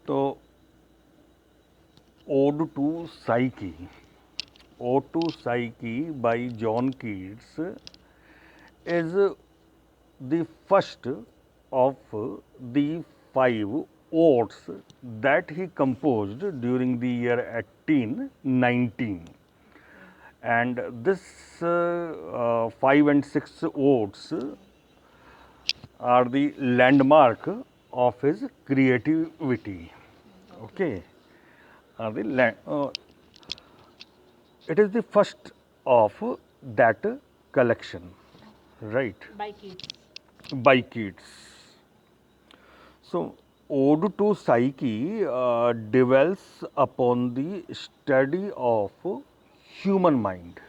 तो Ode to Psyche. Ode to Psyche by John Keats is the first of the five odes that he composed during the year 1819. And this 5 and 6 odes are the landmark of his creativity. Okay, are the it is the first of that collection, right? By Keats. By Keats. So, Ode to Psyche dwells upon the study of human mind,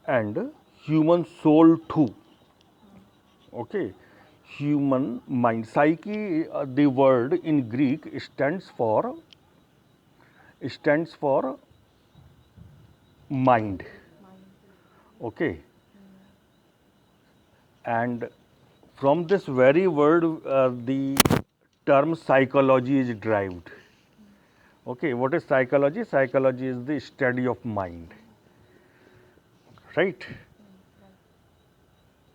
and human soul too. Okay, human mind. Psyche, the word in Greek stands for mind. Okay, and from this very word the term psychology is derived. Okay, what is psychology? Psychology is the study of mind, right?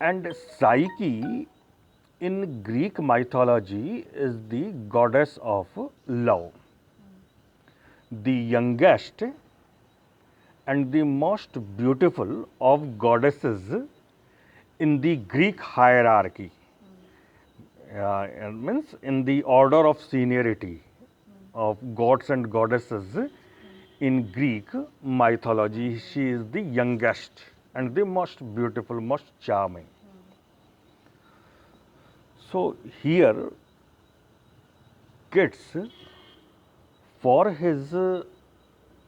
And Psyche in Greek mythology is the goddess of love, the youngest and the most beautiful of goddesses in the Greek hierarchy. Means in the order of seniority of gods and goddesses in Greek mythology, she is the youngest and the most beautiful, most charming. So here, Keats, for his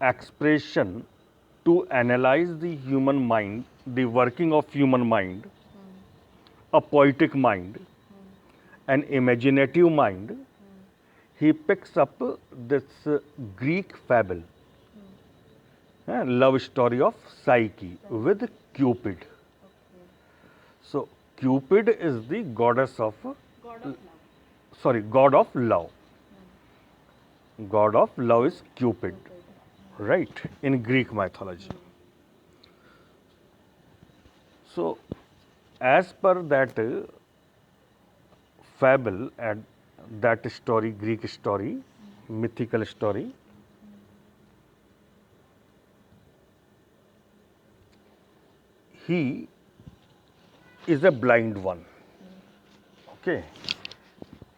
expression to analyze the human mind, the working of human mind, a poetic mind, an imaginative mind, he picks up this Greek fable, love story of Psyche with Cupid. So, Cupid is the goddess of, God of love. sorry, god of love. God of love is Cupid, right, in Greek mythology. So, as per that fable and that story, Greek story, mythical story, he is a blind one. Okay,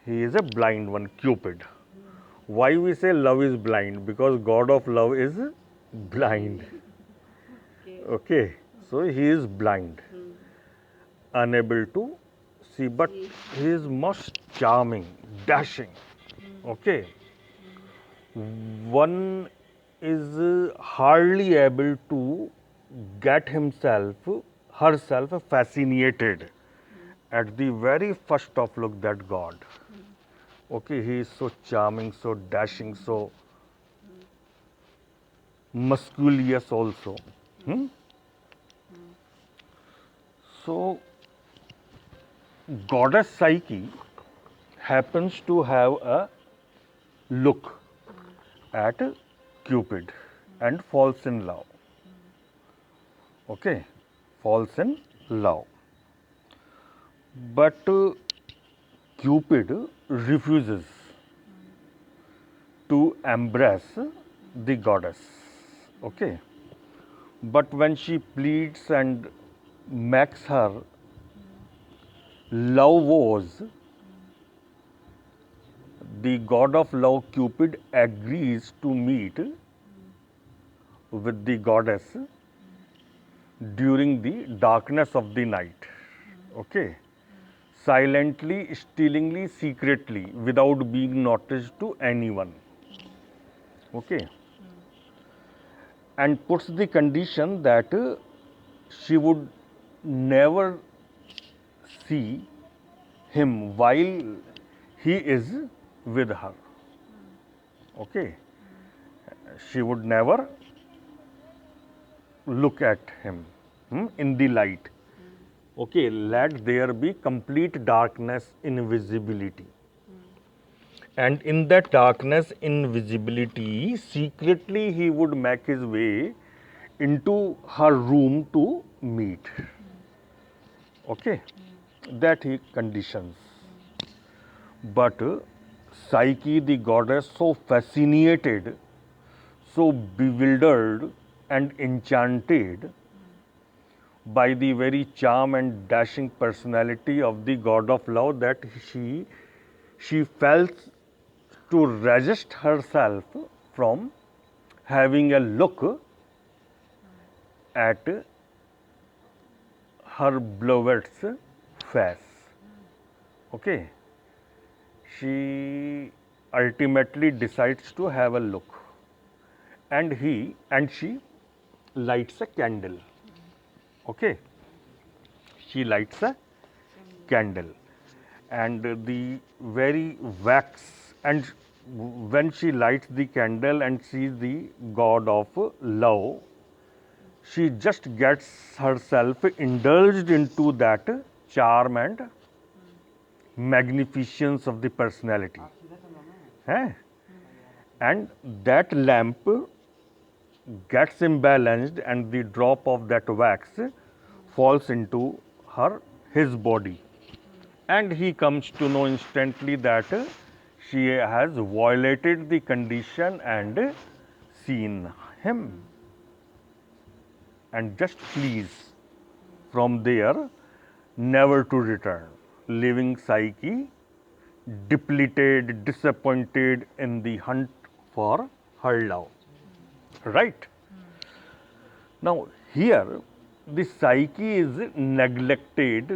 he is a blind one, Cupid. Why we say love is blind? Because God of love is blind. Okay, so he is blind, unable to see, but he is most charming, dashing. Okay, one is hardly able to get herself fascinated at the very first of look that God. Okay, he is so charming, so dashing, so muscular also. Hmm? So, goddess Psyche happens to have a look at Cupid and falls in love. Okay, falls in love. But Cupid refuses to embrace the goddess. Okay, but when she pleads and makes her love vows, the god of love Cupid agrees to meet with the goddess during the darkness of the night. Okay, silently, stealingly, secretly, without being noticed to anyone. Okay, and puts the condition that she would never see him while he is with her. Okay, she would never look at him in the light. Okay, let there be complete darkness, invisibility. And in that darkness, invisibility, secretly he would make his way into her room to meet. Okay, that he conditions. But Psyche, the goddess, so fascinated, so bewildered and enchanted by the very charm and dashing personality of the god of love that she felt to resist herself from having a look at her beloved's face. Okay, she ultimately decides to have a look, and she lights a candle. Okay, she lights a candle, and the very wax, and when she lights the candle and sees the god of love, she just gets herself indulged into that charm and magnificence of the personality. Eh? And that lamp gets imbalanced, and the drop of that wax falls into his body, and he comes to know instantly that she has violated the condition and seen him, and just flees from there, never to return, leaving Psyche depleted, disappointed in the hunt for her love. Right? Now, here the Psyche is neglected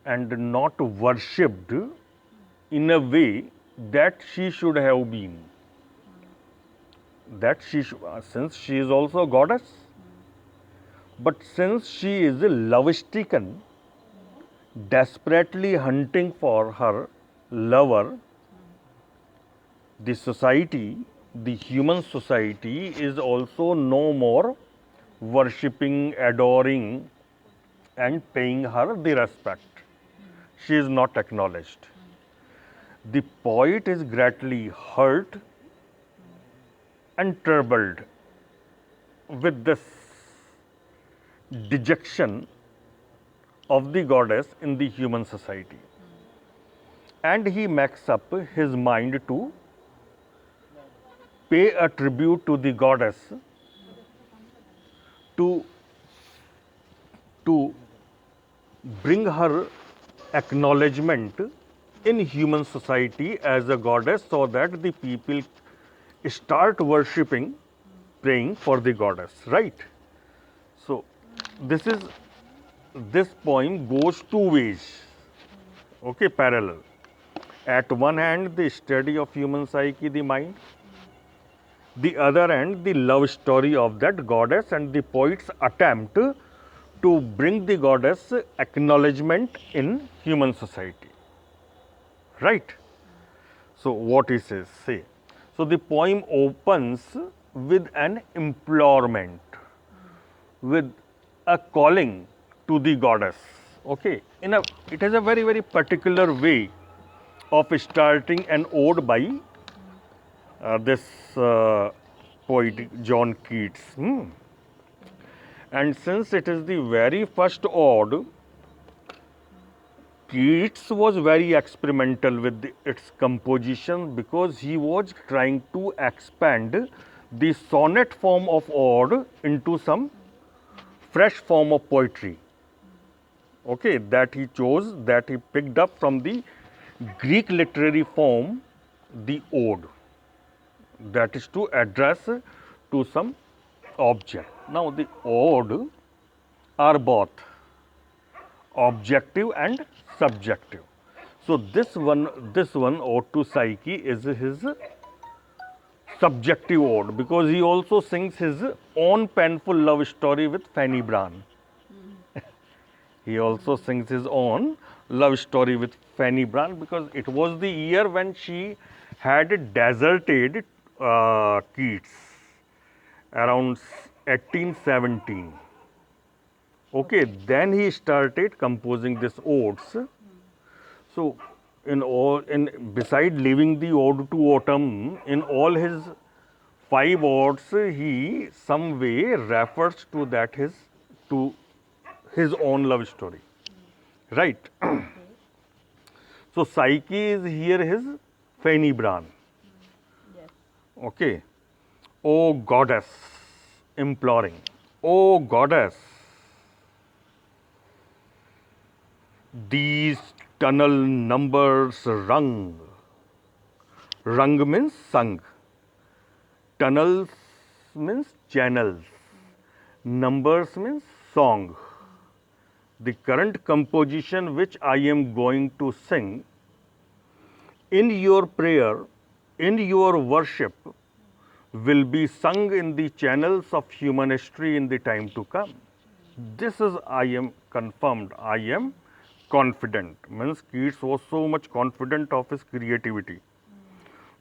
and not worshipped in a way that she should have been. That since she is also a goddess, but since she is love stricken, desperately hunting for her lover, the society, the human society, is also no more worshipping, adoring, and paying her the respect. She is not acknowledged. The poet is greatly hurt and troubled with this dejection of the goddess in the human society. And he makes up his mind to pay a tribute to the goddess, to, to bring her acknowledgement in human society as a goddess, so that the people start worshipping, praying for the goddess, right? So this poem goes two ways, okay, parallel. At one hand, the study of human psyche, the mind; the other hand, the love story of that goddess and the poet's attempt to bring the goddess acknowledgement in human society, right? So what he says, say. So the poem opens with an implorement, with a calling to the goddess. Okay, it has a very particular way of starting an ode by this poet John Keats. And since it is the very first ode, Keats was very experimental with its composition, because he was trying to expand the sonnet form of ode into some fresh form of poetry. Okay, that he chose, that he picked up from the Greek literary form, the ode, that is to address to some object. Now, the ode are both objective and subjective. So this one ode to Psyche is his subjective ode, because he also sings his own painful love story with Fanny Bran. He also sings his own love story with Fanny Bran, because it was the year when she had deserted Keats, around 1817. Okay, then he started composing this odes. So, beside leaving the ode to autumn, in all his 5 odes, he some way refers to his own love story, right? So Psyche is here his Phainibran. Yes. Okay. O goddess, imploring. O goddess, these tunnel numbers rung. Rung means sung. Tunnels means channels. Numbers means song. The current composition which I am going to sing in your prayer, in your worship, will be sung in the channels of human history in the time to come. This is I am confirmed, I am confident. Means Keats was so much confident of his creativity.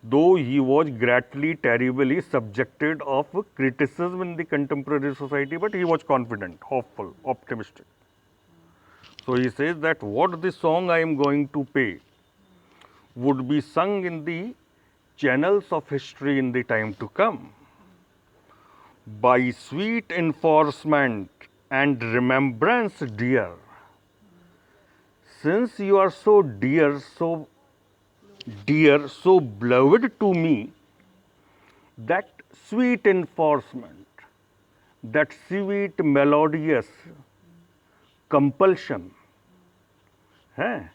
Though he was greatly, terribly subjected of criticism in the contemporary society, but he was confident, hopeful, optimistic. So he says that what the song I am going to play would be sung in the channels of history in the time to come. By sweet enforcement and remembrance, dear. Since you are so dear, so beloved to me, that sweet enforcement, that sweet melodious compulsion है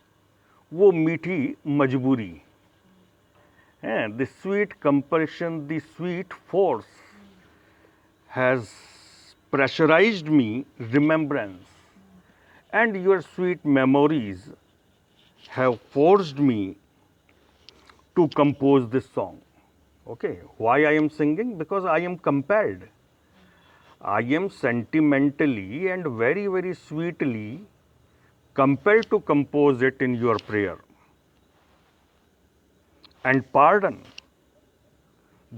वो मीठी मजबूरी है the sweet compulsion, the sweet force has pressurized me remembrance, and your sweet memories have forced me to compose this song. Okay, why I am singing? Because I am compelled. I am sentimentally and very, very sweetly compelled to compose it in your prayer. And pardon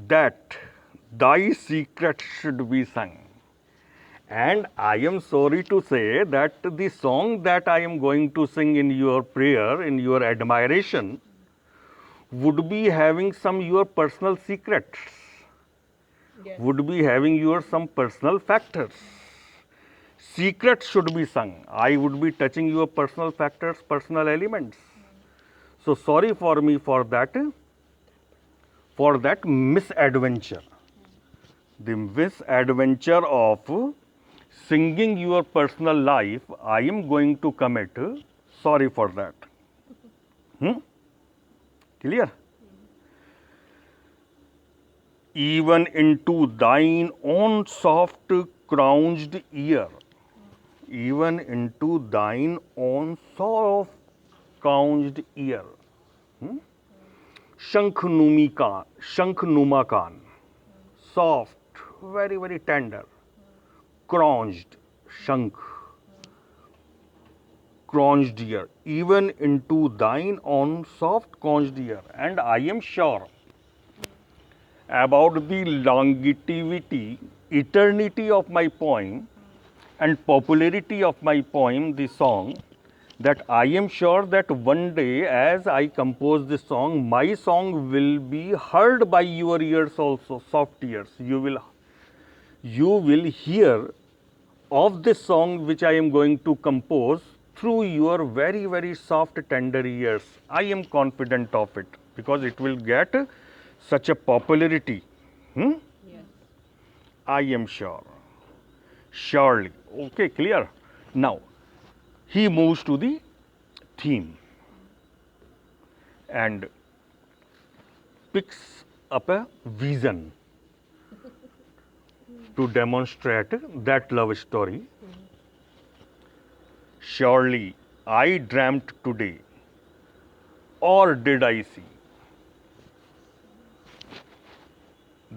that thy secret should be sung. And I am sorry to say that the song that I am going to sing in your prayer, in your admiration, would be having some your personal secrets, Yes. would be having your some personal factors. Secrets should be sung. I would be touching your personal factors, personal elements. So sorry for me for that misadventure. The misadventure of singing your personal life, I am going to commit. Sorry for that. Clear? Even into thine own soft crowned ear, even into thine own soft crowned ear. Shankh Numakan, soft, very, very tender, crouched, Shankh, crouched ear, even into thine own soft crouched ear. And I am sure about the longevity, eternity of my poem and popularity of my poem, the song, that I am sure that one day as I compose this song, my song will be heard by your ears also, soft ears. You will hear of this song which I am going to compose through your very, very soft, tender ears. I am confident of it because it will get such a popularity. Yes. I am sure. Surely. Okay, clear? Now, he moves to the theme and picks up a vision to demonstrate that love story. Surely I dreamt today, or did I see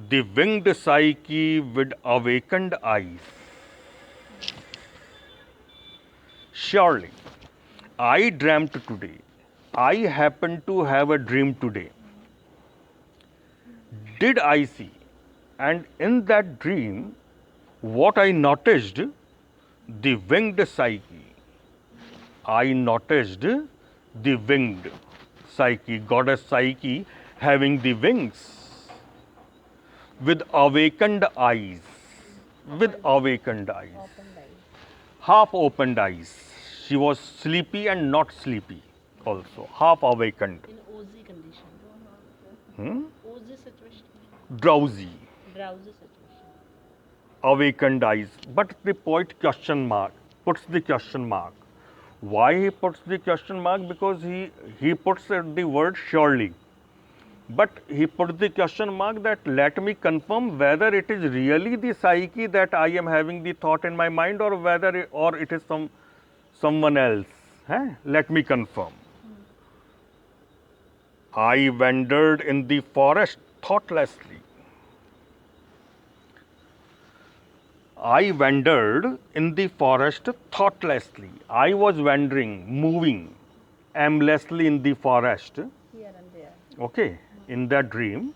the winged Psyche with awakened eyes? Surely I dreamt today. I happened to have a dream today. Did I see? And in that dream, what I noticed, the winged Psyche. I noticed the winged Psyche, goddess Psyche having the wings with awakened eyes. With awakened eyes. Open eyes. Half opened eyes. She was sleepy and not sleepy also. Half awakened. In OZ condition. Hmm? OZ situation. Drowsy. Drowsy situation. Awakened eyes. But the poet puts the question mark. Why he puts the question mark? Because he puts the word surely. But he put the question mark that let me confirm whether it is really the Psyche that I am having the thought in my mind, or whether it is someone else. Let me confirm. I wandered in the forest thoughtlessly. I wandered in the forest thoughtlessly. I was wandering, moving aimlessly in the forest. Here and there. Okay, in that dream,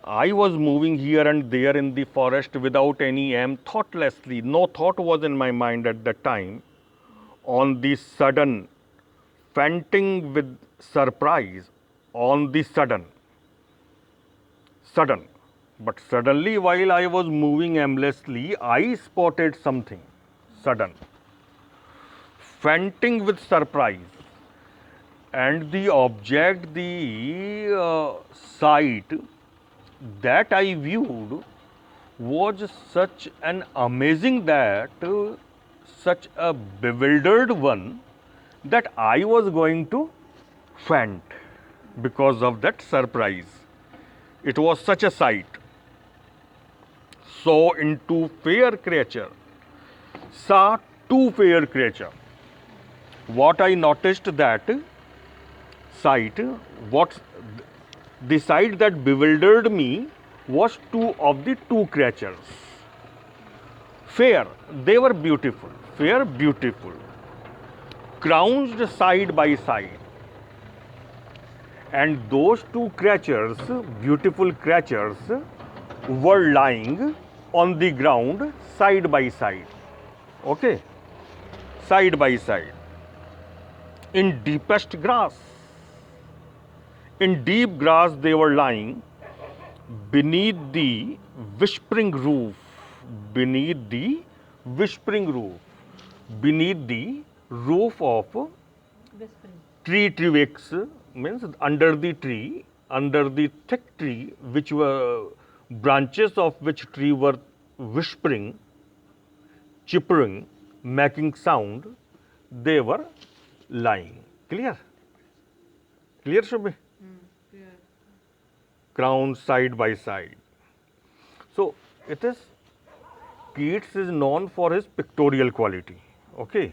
I was moving here and there in the forest without any aim, thoughtlessly. No thought was in my mind at that time. On the sudden, fainting with surprise, on the sudden. But suddenly, while I was moving aimlessly, I spotted something sudden, fainting with surprise. And the object, the sight that I viewed was such an amazing such a bewildered one, that I was going to faint because of that surprise. It was such a sight. Saw into fair creature, saw two fair creature. What I noticed that sight, what the sight that bewildered me was two creatures. Fair, they were beautiful, fair, beautiful, crouched side by side. And those two creatures, beautiful creatures, were lying on the ground side by side. Okay? Side by side. In deepest grass. In deep grass, they were lying beneath the whispering roof. Beneath the whispering roof. Beneath the roof of Whispering. tree means under the tree, under the thick tree, which were branches of which tree were whispering, chippering, making sound, they were lying. Clear? Clear, Shubhi? Crowned side by side. So it is, Keats is known for his pictorial quality. Okay,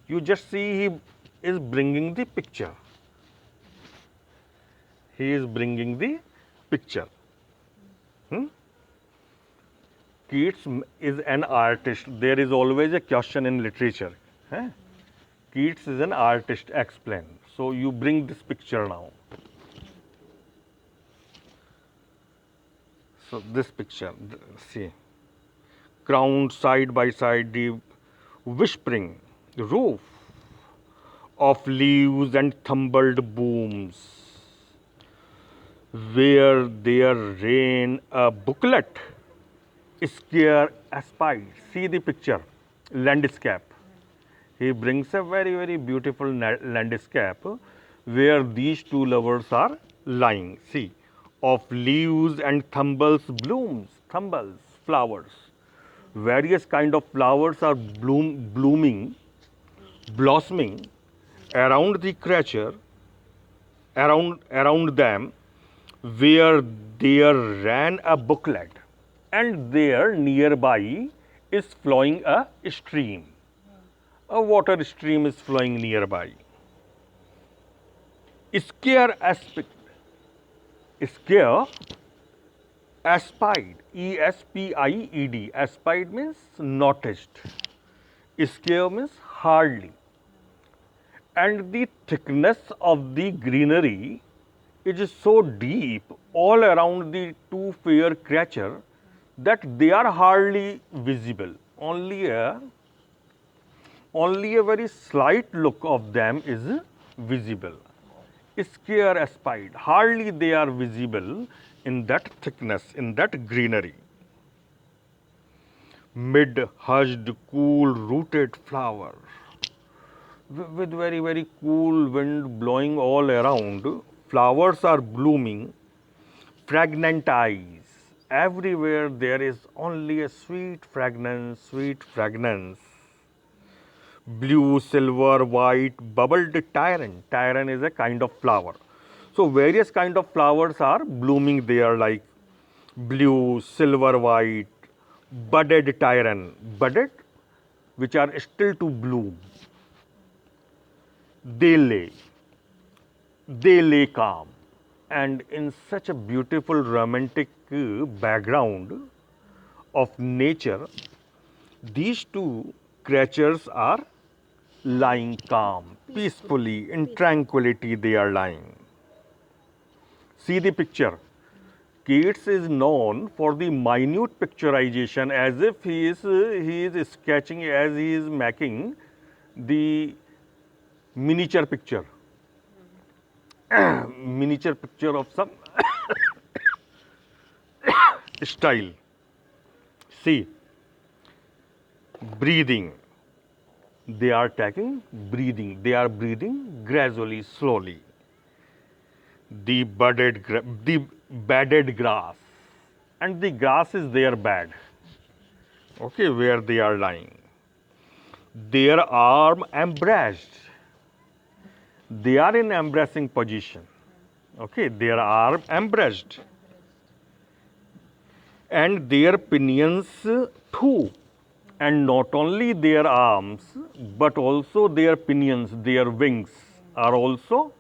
you just see he is bringing the picture. He is bringing the picture. Keats is an artist. There is always a question in literature. Keats is an artist, explain. So you bring this picture now. So this picture, see, crowned side by side, the whispering roof of leaves and tumbled booms, where there rain a booklet, scare espied. See the picture, landscape. He brings a very, very beautiful landscape where these two lovers are lying. See, of leaves and tumbles blooms, flowers. Various kind of flowers are blooming, blossoming around the creature, around them, where there ran a brooklet, and there nearby is flowing a stream. A water stream is flowing nearby. Scare espied, espied. Espied means noticed. Scare means hardly. And the thickness of the greenery is so deep all around the two fair creatures that they are hardly visible. only a very slight look of them is visible. Scarce espied, hardly they are visible in that thickness, in that greenery. Mid hushed, cool rooted flower, with very cool wind blowing all around, flowers are blooming, fragrant eyes. Everywhere there is only a sweet fragrance. Blue, silver, white, bubbled tyrant. Tyrant is a kind of flower. So various kind of flowers are blooming there, like blue, silver, white, budded tyrant. Budded, which are still to bloom. They lay. They lay calm. And in such a beautiful romantic background of nature, these two creatures are lying calm, peacefully, in tranquility they are lying. See the picture. Keats is known for the minute picturization, as if he is sketching, as he is making the miniature picture. Miniature picture of some style. See, breathing. They are taking breathing. They are breathing gradually, slowly. The bedded grass, and the grass is their bed. Okay, where they are lying. Their arm embraced. They are in embracing position. Okay, their arm embraced. And their pinions too. And not only their arms, but also their pinions, their wings are also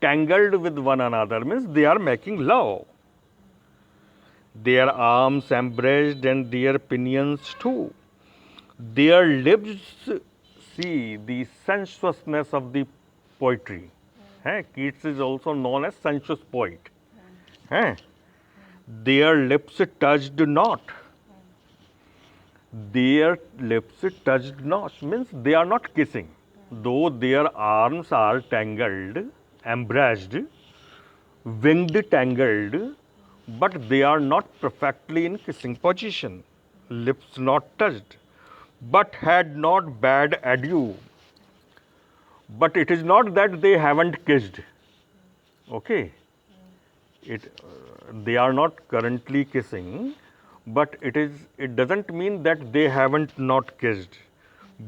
tangled with one another, means they are making love. Their arms embraced and their pinions too. Their lips, see the sensuousness of the poetry. Keats is also known as sensuous poet. Their lips touched not. Their lips touched not, means they are not kissing. Though their arms are tangled, embraced, winged tangled, but they are not perfectly in kissing position. Lips not touched, but had not bade adieu. But it is not that they haven't kissed. Okay, they are not currently kissing, but it doesn't mean that they haven't not kissed,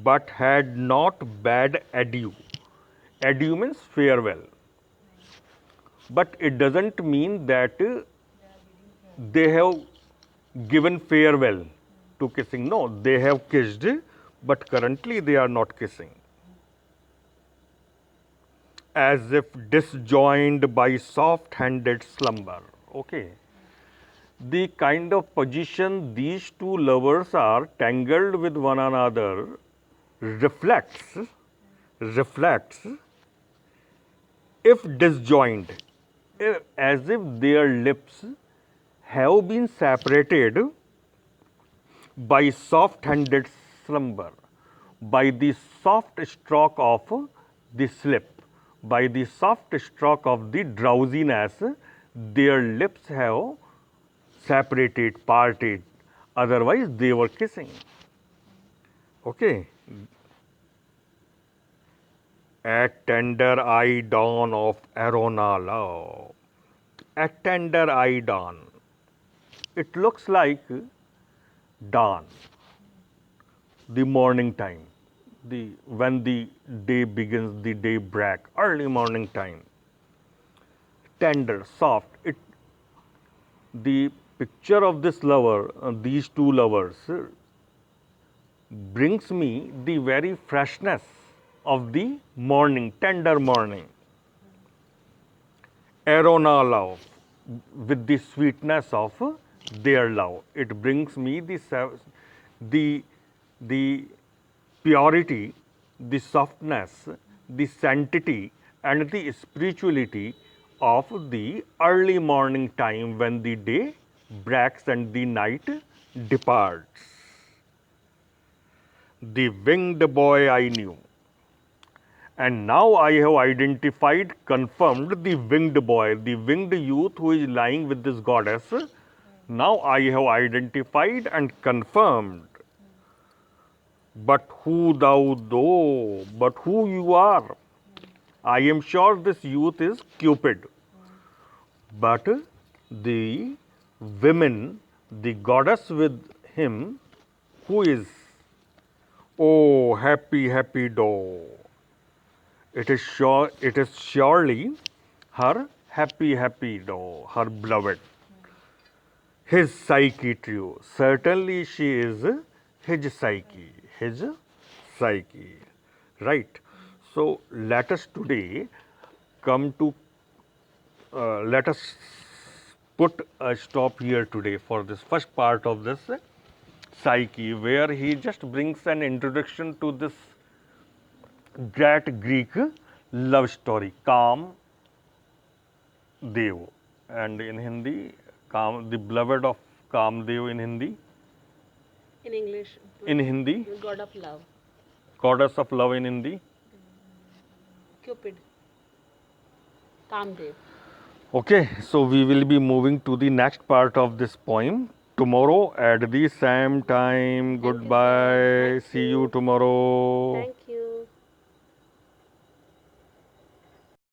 but had not bade adieu. Adieu means farewell, but it doesn't mean that they have given farewell to kissing. No, they have kissed, but currently they are not kissing. As if disjoined by soft-handed slumber. Okay. The kind of position these two lovers are tangled with one another reflects, if disjoined, as if their lips have been separated by soft-handed slumber, by the soft stroke of the slip, by the soft stroke of the drowsiness, their lips have separated, parted, otherwise they were kissing. Okay. At tender eye dawn of Arona love. At tender eye dawn. It looks like dawn, the morning time, when the day begins, the day break, early morning time. Tender, soft. The picture of this lover, these two lovers, brings me the very freshness of the morning, tender morning. Arona love, with the sweetness of their love. It brings me the purity, the softness, the sanctity, and the spirituality of the early morning time when the day breaks and the night departs. the winged boy I knew. And now I have identified, confirmed the winged boy, the winged youth who is lying with this goddess. Now I have identified and confirmed. But who thou though, but who you are? I am sure this youth is Cupid. But the women, the goddess with him, who is? Oh, happy, happy doe. It is surely her happy, happy doe, her beloved. His psyche true. Certainly she is his psyche. His psyche. Right. So let us today come to let us put a stop here today for this first part of this psyche, where he just brings an introduction to this great Greek love story, Kam Dev, and in Hindi, the beloved of Kamdev in Hindi. In English, In Hindi, the god of love, goddess of love in Hindi. Cupid, Kamdev. Okay, so we will be moving to the next part of this poem tomorrow at the same time. Thank you, sir. Goodbye. Thank See you. you tomorrow. Thank